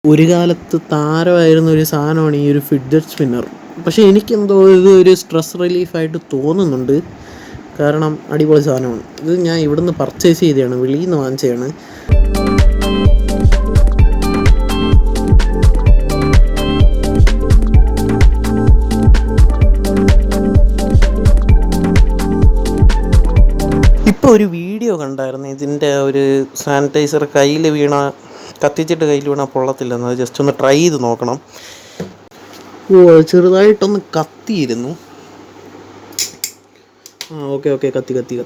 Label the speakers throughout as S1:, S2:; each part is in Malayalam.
S1: ഒരു കാലത്ത് താരമായിരുന്ന ഒരു സാധനമാണ് ഈ ഒരു ഫിഡ്ജറ്റ് സ്പിന്നർ. പക്ഷേ എനിക്കെന്തോ ഇത് ഒരു സ്ട്രെസ് റിലീഫായിട്ട് തോന്നുന്നുണ്ട്. കാരണം അടിപൊളി സാധനമാണ് ഇത്. ഞാൻ ഇവിടുന്ന് പർച്ചേസ് ചെയ്തതാണ്, വെളിയിൽ നിന്ന് വാങ്ങിച്ചതാണ്. ഇപ്പോൾ ഒരു വീഡിയോ കണ്ടായിരുന്നു, ഇതിൻ്റെ ഒരു സാനിറ്റൈസർ കത്തിച്ചിട്ട് കയ്യിൽ വീണ പൊള്ളത്തില്ലെന്ന്. അത് ജസ്റ്റ് ഒന്ന് ട്രൈ ചെയ്ത് നോക്കണം. ചെറുതായിട്ടൊന്ന് കത്തിയിരുന്നു. ഓക്കെ കത്തി കേട്ടോ.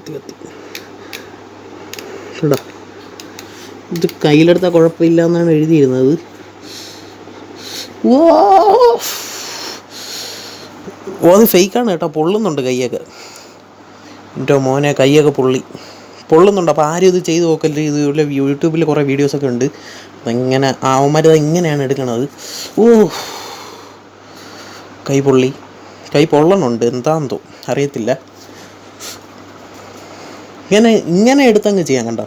S1: ഇത് കയ്യിലെടുത്താൽ കുഴപ്പമില്ല എന്നാണ് എഴുതിയിരുന്നത്. അത് ഫേക്കാണ് കേട്ടോ, പൊള്ളുന്നുണ്ട് കൈയൊക്കെ. എൻ്റെ മോനെ കൈയൊക്കെ പൊള്ളുന്നുണ്ട്. അപ്പോൾ ആരും ഇത് ചെയ്ത് നോക്കല്ലേ. ഇതുപോലെ യൂട്യൂബിൽ കുറേ വീഡിയോസൊക്കെ ഉണ്ട്. അതെങ്ങനെ അവന്മാരത് ഇങ്ങനെയാണ് എടുക്കണത്. കൈ പൊള്ളണുണ്ട്, എന്താണെന്നോ അറിയത്തില്ല. ഇങ്ങനെ എടുത്തങ്ങ് ചെയ്യാം കണ്ടോ,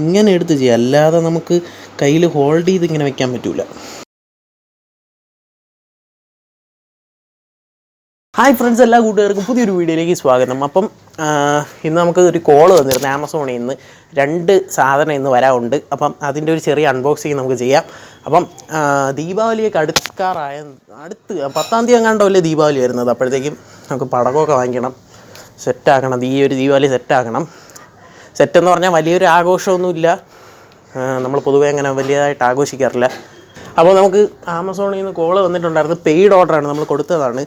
S1: ഇങ്ങനെ എടുത്ത് ചെയ്യാം. അല്ലാതെ നമുക്ക് കയ്യിൽ ഹോൾഡ് ചെയ്ത് ഇങ്ങനെ വെക്കാൻ പറ്റൂല. ഹായ് ഫ്രണ്ട്സ്, എല്ലാ കൂട്ടുകാർക്കും പുതിയൊരു വീഡിയോയിലേക്ക് സ്വാഗതം. അപ്പം ഇന്ന് നമുക്ക് ഒരു കോള് വന്നിരുന്നു ആമസോണിൽ നിന്ന്. 2 സാധനം ഇന്ന് വരാറുണ്ട്. അപ്പം അതിൻ്റെ ഒരു ചെറിയ അൺബോക്സിങ് നമുക്ക് ചെയ്യാം. അപ്പം ദീപാവലിയൊക്കെ അടുത്ത് 10-ാം തീയതി എങ്ങാണ്ടല്ലേ ദീപാവലി വരുന്നത്. അപ്പോഴത്തേക്കും നമുക്ക് പടക്കമൊക്കെ വാങ്ങിക്കണം, സെറ്റാക്കണം. ഈ ഒരു ദീപാവലി സെറ്റാക്കണം. സെറ്റെന്ന് പറഞ്ഞാൽ വലിയൊരു ആഘോഷമൊന്നുമില്ല, നമ്മൾ പൊതുവേ അങ്ങനെ വലിയതായിട്ട് ആഘോഷിക്കാറില്ല. അപ്പോൾ നമുക്ക് ആമസോണിൽ നിന്ന് കോള് വന്നിട്ടുണ്ടായിരുന്നു. പെയ്ഡ് ഓർഡറാണ്, നമ്മൾ കൊടുത്തതാണ്.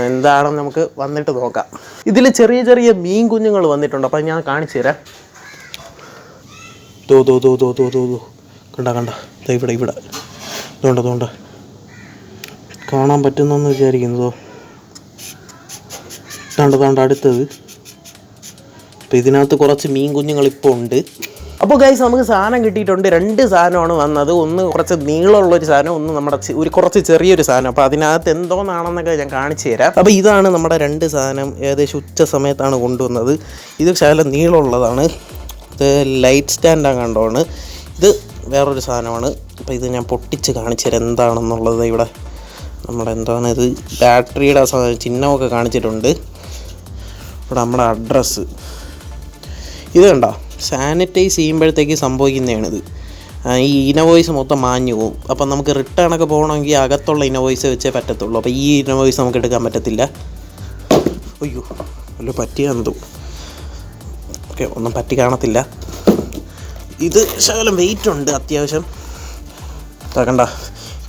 S1: എന്താണെന്ന് നമുക്ക് വന്നിട്ട് നോക്കാം. ഇതിൽ ചെറിയ മീൻ കുഞ്ഞുങ്ങൾ വന്നിട്ടുണ്ട്. അപ്പം ഞാൻ കാണിച്ചു തരാം. കണ്ട ഇവിടെ തോണ്ട കാണാൻ പറ്റുന്നെന്ന് വിചാരിക്കുന്നതോ. തോണ്ട അടുത്തത്. അപ്പോൾ ഇതിനകത്ത് കുറച്ച് മീൻ കുഞ്ഞുങ്ങൾ ഇപ്പോൾ ഉണ്ട്. അപ്പോൾ ഗൈസ്, നമുക്ക് സാധനം കിട്ടിയിട്ടുണ്ട്. 2 സാധനമാണ് വന്നത്. ഒന്ന് കുറച്ച് നീളമുള്ളൊരു സാധനം, ഒന്ന് നമ്മുടെ കുറച്ച് ചെറിയൊരു സാധനം. അപ്പോൾ അതിനകത്ത് എന്തോന്നാണെന്നൊക്കെ ഞാൻ കാണിച്ചു തരാം. അപ്പോൾ ഇതാണ് നമ്മുടെ 2 സാധനം. ഏകദേശം ഉച്ച സമയത്താണ് കൊണ്ടുവന്നത്. ഇത് ശകലം നീളമുള്ളതാണ്. ഇത് ലൈറ്റ് സ്റ്റാൻഡാണ് കണ്ടോണ്. ഇത് വേറൊരു സാധനമാണ്. അപ്പോൾ ഇത് ഞാൻ പൊട്ടിച്ച് കാണിച്ചു തരാം എന്താണെന്നുള്ളത്. ഇവിടെ ഇത് ബാറ്ററിയുടെ ചിഹ്നമൊക്കെ കാണിച്ചിട്ടുണ്ട്. ഇവിടെ നമ്മുടെ അഡ്രസ്സ് ഇത് കണ്ടോ. സാനിറ്റൈസ് ചെയ്യുമ്പോഴത്തേക്ക് സംഭവിക്കുന്നതാണിത്. ഈ ഇനവോയ്സ് മൊത്തം മാഞ്ഞു പോകും. അപ്പം നമുക്ക് റിട്ടേണൊക്കെ പോകണമെങ്കിൽ അകത്തുള്ള ഇനവോയ്സ് വെച്ചേ പറ്റത്തുള്ളൂ. അപ്പോൾ ഈ ഇനവോയ്സ് നമുക്ക് എടുക്കാൻ പറ്റത്തില്ല. അയ്യോ, വല്ല പറ്റിയാന്തോ. ഓക്കെ, ഒന്നും പറ്റി കാണത്തില്ല. ഇത് ശകലം വെയിറ്റ് ഉണ്ട് അത്യാവശ്യം. കണ്ട,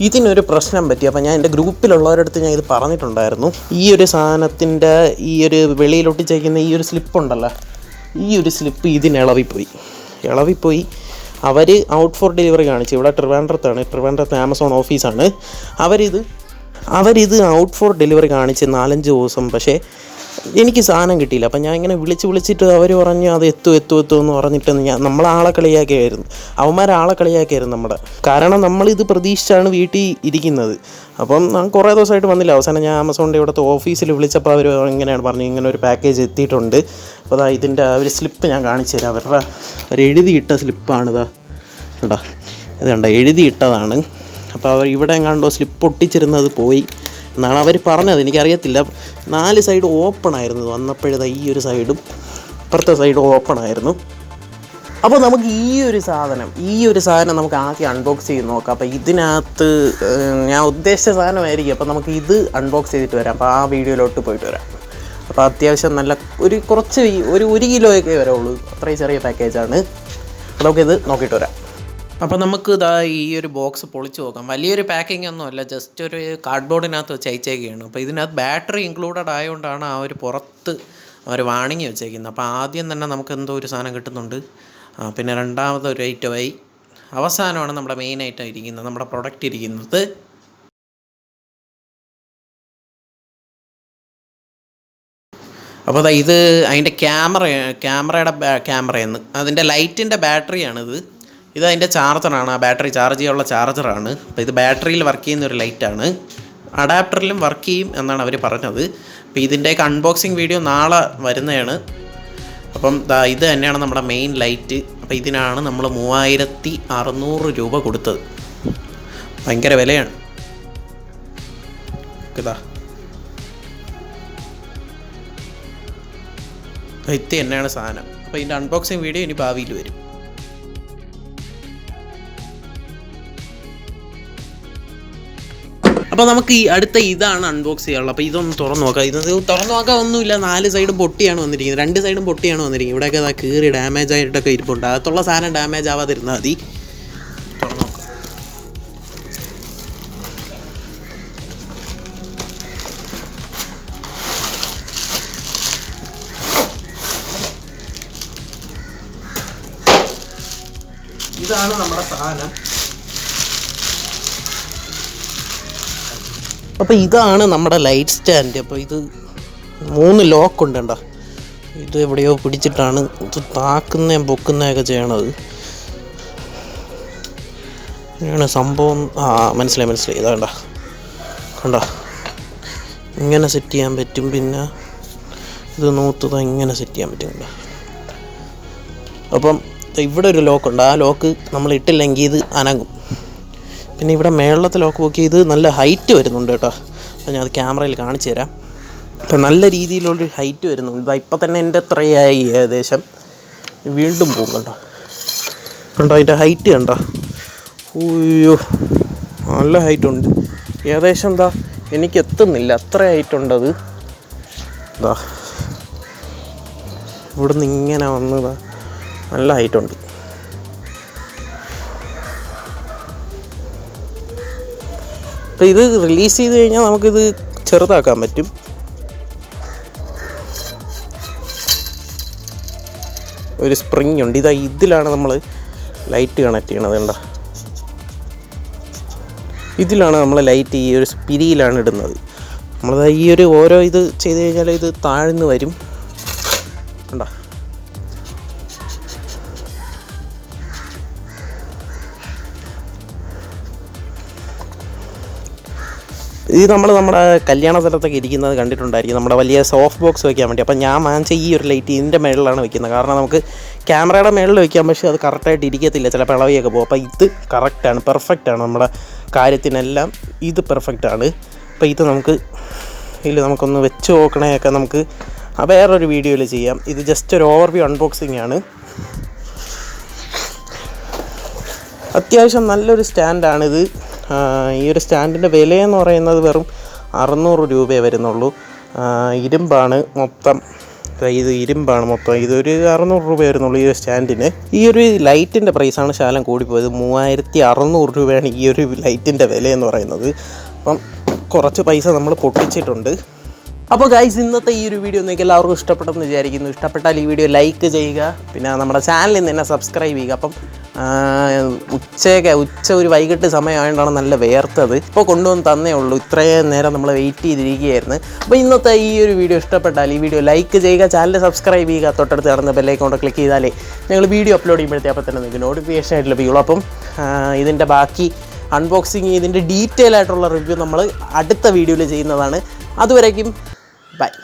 S1: ഇതിനൊരു പ്രശ്നം പറ്റി. അപ്പോൾ ഞാൻ എൻ്റെ ഗ്രൂപ്പിലുള്ളവരടുത്ത് ഞാൻ ഇത് പറഞ്ഞിട്ടുണ്ടായിരുന്നു. ഈ ഒരു സാധനത്തിൻ്റെ ഈ ഒരു വെളിയിലൊട്ടിച്ചേക്കുന്ന ഈ ഒരു സ്ലിപ്പുണ്ടല്ലോ, ഈ ഒരു സ്ലിപ്പ് ഇതിന് ഇളവിപ്പോയി. അവർ ഔട്ട് ഫോർ ഡെലിവറി കാണിച്ചു. ഇവിടെ ട്രിവാൻഡ്രത്ത് ആമസോൺ ഓഫീസാണ്. അവരിത് ഔട്ട് ഫോർ ഡെലിവറി കാണിച്ച് 4-5 ദിവസം. പക്ഷേ എനിക്ക് സാധനം കിട്ടിയില്ല. അപ്പം ഞാൻ ഇങ്ങനെ വിളിച്ചിട്ട് അവർ പറഞ്ഞു അത് എത്തും എന്ന് പറഞ്ഞിട്ട് നമ്മളാളെ കളിയാക്കിയായിരുന്നു. അവന്മാരാളെ കളിയാക്കിയായിരുന്നു നമ്മുടെ. കാരണം നമ്മളിത് പ്രതീക്ഷിച്ചാണ് വീട്ടിൽ ഇരിക്കുന്നത്. അപ്പം ഞാൻ കുറേ ദിവസമായിട്ട് വന്നില്ല. അവസാനം ഞാൻ ആമസോണിൻ്റെ ഇവിടുത്തെ ഓഫീസിൽ വിളിച്ചപ്പോൾ അവർ ഇങ്ങനെയാണ് പറഞ്ഞു, ഇങ്ങനെ ഒരു പാക്കേജ് എത്തിയിട്ടുണ്ട്. അപ്പോൾ ഇതിൻ്റെ ഒരു സ്ലിപ്പ് ഞാൻ കാണിച്ചു തരാം. അവർ എഴുതിയിട്ട സ്ലിപ്പാണിതാ കേട്ടോ. ഇത് കണ്ടോ, എഴുതിയിട്ടതാണ്. അപ്പോൾ അവർ ഇവിടെ എങ്ങാണ്ടോ സ്ലിപ്പ് ഒട്ടിച്ചിരുന്നത് പോയി എന്നാണ് അവർ പറഞ്ഞത്. എനിക്കറിയത്തില്ല. 4 സൈഡ് ഓപ്പൺ ആയിരുന്നു വന്നപ്പോഴത്തെ. ഈ ഒരു സൈഡും ഇപ്പുറത്തെ സൈഡും ഓപ്പൺ ആയിരുന്നു. അപ്പോൾ നമുക്ക് ഈ ഒരു സാധനം നമുക്ക് ആദ്യം അൺബോക്സ് ചെയ്ത് നോക്കാം. അപ്പോൾ ഇതിനകത്ത് ഞാൻ ഉദ്ദേശിച്ച സാധനമായിരിക്കും. അപ്പോൾ നമുക്ക് ഇത് അൺബോക്സ് ചെയ്തിട്ട് വരാം. അപ്പോൾ ആ വീഡിയോയിലോട്ട് പോയിട്ട് വരാം. അപ്പോൾ അത്യാവശ്യം നല്ല കുറച്ച് 1 കിലോയൊക്കെ വരവുള്ളൂ. അത്രയും ചെറിയ പാക്കേജാണ്. അപ്പോൾ നമുക്കിത് നോക്കിയിട്ട് വരാം. അപ്പോൾ നമുക്ക് ഈ ഒരു ബോക്സ് പൊളിച്ച് നോക്കാം. വലിയൊരു പാക്കിംഗ് ഒന്നും അല്ല, ജസ്റ്റ് ഒരു കാർഡ്ബോർഡിനകത്ത് വെച്ച് അയച്ചേക്കുകയാണ്. അപ്പോൾ ഇതിനകത്ത് ബാറ്ററി ഇൻക്ലൂഡഡ് ആയതുകൊണ്ടാണ് ആ ഒരു പുറത്ത് ഒരു വാണിംഗ് വെച്ചേക്കുന്നത്. അപ്പോൾ ആദ്യം തന്നെ നമുക്ക് എന്തോ ഒരു സാധനം കിട്ടുന്നുണ്ട്. പിന്നെ രണ്ടാമത്തെ ഒരു ഐറ്റമായി അവസാനമാണ് നമ്മുടെ മെയിൻ ഐറ്റം ഇരിക്കുന്നത്, നമ്മുടെ പ്രൊഡക്റ്റ് ഇരിക്കുന്നത്. അപ്പോൾ ഇത് അതിൻ്റെ ക്യാമറയെന്ന് അതിൻ്റെ ലൈറ്റിൻ്റെ ബാറ്ററിയാണിത്. ഇത് അതിൻ്റെ ചാർജറാണ്. ആ ബാറ്ററി ചാർജ് ചെയ്യാനുള്ള ചാർജറാണ്. അപ്പോൾ ഇത് ബാറ്ററിയിൽ വർക്ക് ചെയ്യുന്ന ഒരു ലൈറ്റാണ്. അഡാപ്റ്ററിലും വർക്ക് ചെയ്യും എന്നാണ് അവർ പറഞ്ഞത്. അപ്പോൾ ഇതിൻ്റെയൊക്കെ അൺബോക്സിങ് വീഡിയോ നാളെ വരുന്നതാണ്. അപ്പം ഇത് തന്നെയാണ് നമ്മുടെ മെയിൻ ലൈറ്റ്. അപ്പോൾ ഇതിനാണ് നമ്മൾ 3600 രൂപ കൊടുത്തത്. ഭയങ്കര വിലയാണ്. ഇതാ ഇത് തന്നെയാണ് സാധനം. അപ്പോൾ ഇതിൻ്റെ അൺബോക്സിങ് വീഡിയോ ഇനി ഭാവിയിൽ വരും. അപ്പോൾ നമുക്ക് ഈ അടുത്ത ഇതാണ് അൺബോക്സ് ചെയ്യാനുള്ളത്. അപ്പോൾ ഇതൊന്ന് തുറന്നു നോക്കാം. ഇത് തുറന്നു നോക്കാൻ ഒന്നുമില്ല, 4 സൈഡും പൊട്ടിയാണ് വന്നിരിക്കുന്നത്, 2 സൈഡും പൊട്ടിയാണ് വന്നിരിക്കുന്നത്. ഇവിടെയൊക്കെ അതാ കീറി ഡാമേജ് ആയിട്ടൊക്കെ ഇരിപ്പുണ്ട്. അകത്തുള്ള സാധനം ഡാമേജ് ആവാതിരുന്നാൽ മതി. തുറന്നു നോക്കാം. ഇതാണ് നമ്മുടെ സാധനം. അപ്പോൾ ഇതാണ് നമ്മുടെ ലൈറ്റ് സ്റ്റാൻഡ്. അപ്പോൾ ഇത് 3 ലോക്കുണ്ട് കേട്ടോ. ഇത് എവിടെയോ പിടിച്ചിട്ടാണ് ഇത് താക്കുന്നതും പൊക്കുന്നതൊക്കെ ചെയ്യണത്. ഇങ്ങനെയാണ് സംഭവം. മനസ്സിലായി. ഇതാ കണ്ടോ, ഇങ്ങനെ സെറ്റ് ചെയ്യാൻ പറ്റും. പിന്നെ ഇത് നൂത്തത് ഇങ്ങനെ സെറ്റ് ചെയ്യാൻ പറ്റും കേട്ടോ. അപ്പം ഇവിടെ ഒരു ലോക്കുണ്ട്. ആ ലോക്ക് നമ്മൾ ഇട്ടില്ലെങ്കിൽ ഇത് അനങ്ങും. പിന്നെ ഇവിടെ മേളത്തെ ലോക്ക് നോക്കി ഇത് നല്ല ഹൈറ്റ് വരുന്നുണ്ട് കേട്ടോ. അപ്പോൾ ഞാൻ അത് ക്യാമറയിൽ കാണിച്ചു തരാം. ഇപ്പം നല്ല രീതിയിലുള്ളൊരു ഹൈറ്റ് വരുന്നുണ്ട്. ഇപ്പം തന്നെ എൻ്റെ എത്രയായി ഏകദേശം. വീണ്ടും പോകും കണ്ടോ. അതിൻ്റെ ഹൈറ്റ് കണ്ടോ. അയ്യോ, നല്ല ഹൈറ്റ് ഉണ്ട്. ഏകദേശം എനിക്ക് എത്തുന്നില്ല, അത്ര ഹൈറ്റ് ഉണ്ടത്. ഇവിടുന്ന് ഇങ്ങനെ വന്നതാ, നല്ല ഹൈറ്റ് ഉണ്ട്. അപ്പോൾ ഇത് റിലീസ് ചെയ്ത് കഴിഞ്ഞാൽ നമുക്കിത് ചെറുതാക്കാൻ പറ്റും. ഒരു സ്പ്രിങ് ഉണ്ട്. ഇതിലാണ് നമ്മൾ ലൈറ്റ് കണക്ട് ചെയ്യണത്. കണ്ടോ, ഇതിലാണ് നമ്മൾ ലൈറ്റ് ഈ ഒരു സ്പിരിയിലാണ് ഇടുന്നത്. നമ്മളത് ഈ ഒരു ഓരോ ഇത് ചെയ്ത് കഴിഞ്ഞാൽ ഇത് താഴ്ന്ന് വരും. കണ്ടോ, ഇത് നമ്മുടെ കല്യാണ സ്ഥലത്തൊക്കെ ഇരിക്കുന്നത് കണ്ടിട്ടുണ്ടായിരിക്കും, നമ്മുടെ വലിയ സോഫ്റ്റ് ബോക്സ് വയ്ക്കാൻ വേണ്ടി. അപ്പം ഞാൻ വാങ്ങിച്ച ഈ ഒരു ലൈറ്റ് ഇതിൻ്റെ മേളിലാണ് വെക്കുന്നത്. കാരണം നമുക്ക് ക്യാമറയുടെ മേളിൽ വയ്ക്കാം, പക്ഷേ അത് കറക്റ്റായിട്ട് ഇരിക്കത്തില്ല, ചിലപ്പോൾ ഇളവിയൊക്കെ പോകും. അപ്പോൾ ഇത് കറക്റ്റാണ്, പെർഫെക്റ്റാണ് നമ്മുടെ കാര്യത്തിനെല്ലാം. ഇത് പെർഫെക്റ്റാണ്. അപ്പോൾ ഇത് നമുക്കൊന്ന് വെച്ച് നോക്കണേയൊക്കെ നമുക്ക് വേറൊരു വീഡിയോയിൽ ചെയ്യാം. ഇത് ജസ്റ്റ് ഒരു ഓവർവ്യൂ അൺബോക്സിങ് ആണ്. അത്യാവശ്യം നല്ലൊരു സ്റ്റാൻഡാണിത്. ഈ ഒരു സ്റ്റാൻഡിൻ്റെ വിലയെന്ന് പറയുന്നത് വെറും 600 രൂപയെ വരുന്നുള്ളൂ. ഇരുമ്പാണ് മൊത്തം. ഇതൊരു 600 രൂപ വരുന്നുള്ളൂ ഈ ഒരു സ്റ്റാൻഡിന്. ഈ ഒരു ലൈറ്റിൻ്റെ പ്രൈസാണ് ശകലം കൂടിപ്പോയത്. 3600 രൂപയാണ് ഈ ഒരു ലൈറ്റിൻ്റെ വിലയെന്ന് പറയുന്നത്. അപ്പം കുറച്ച് പൈസ നമ്മൾ പൊട്ടിച്ചിട്ടുണ്ട്. അപ്പോൾ ഗൈസ്, ഇന്നത്തെ ഈ ഒരു വീഡിയോ നിങ്ങൾക്ക് എല്ലാവർക്കും ഇഷ്ടപ്പെട്ടെന്ന് വിചാരിക്കുന്നു. ഇഷ്ടപ്പെട്ടാൽ ഈ വീഡിയോ ലൈക്ക് ചെയ്യുക, പിന്നെ നമ്മുടെ ചാനലിൽ നിന്ന് തന്നെ സബ്സ്ക്രൈബ് ചെയ്യുക. അപ്പം ഉച്ച ഒരു വൈകിട്ട് സമയമായതുകൊണ്ടാണ് നല്ല വേർത്തത്. ഇപ്പോൾ കൊണ്ടുവന്ന് തന്നേ ഉള്ളൂ. ഇത്രയും നേരം നമ്മൾ വെയിറ്റ് ചെയ്തിരിക്കുകയായിരുന്നു. അപ്പോൾ ഇന്നത്തെ ഈ ഒരു വീഡിയോ ഇഷ്ടപ്പെട്ടാൽ ഈ വീഡിയോ ലൈക്ക് ചെയ്യുക, ചാനൽ സബ്സ്ക്രൈബ് ചെയ്യുക, തൊട്ടടുത്ത് നടന്ന ബെല്ലൈക്കോൺ ക്ലിക്ക് ചെയ്താലേ ഞങ്ങൾ വീഡിയോ അപ്ലോഡ് ചെയ്യുമ്പോഴത്തേ അപ്പോൾ തന്നെ നിങ്ങൾക്ക് നോട്ടിഫിക്കേഷൻ ആയിട്ട് ലഭിക്കുള്ളൂ. അപ്പം ഇതിൻ്റെ ബാക്കി അൺബോക്സിങ്, ഇതിൻ്റെ ഡീറ്റെയിൽ ആയിട്ടുള്ള റിവ്യൂ നമ്മൾ അടുത്ത വീഡിയോയിൽ ചെയ്യുന്നതാണ്. അതുവരേക്കും ബൈ.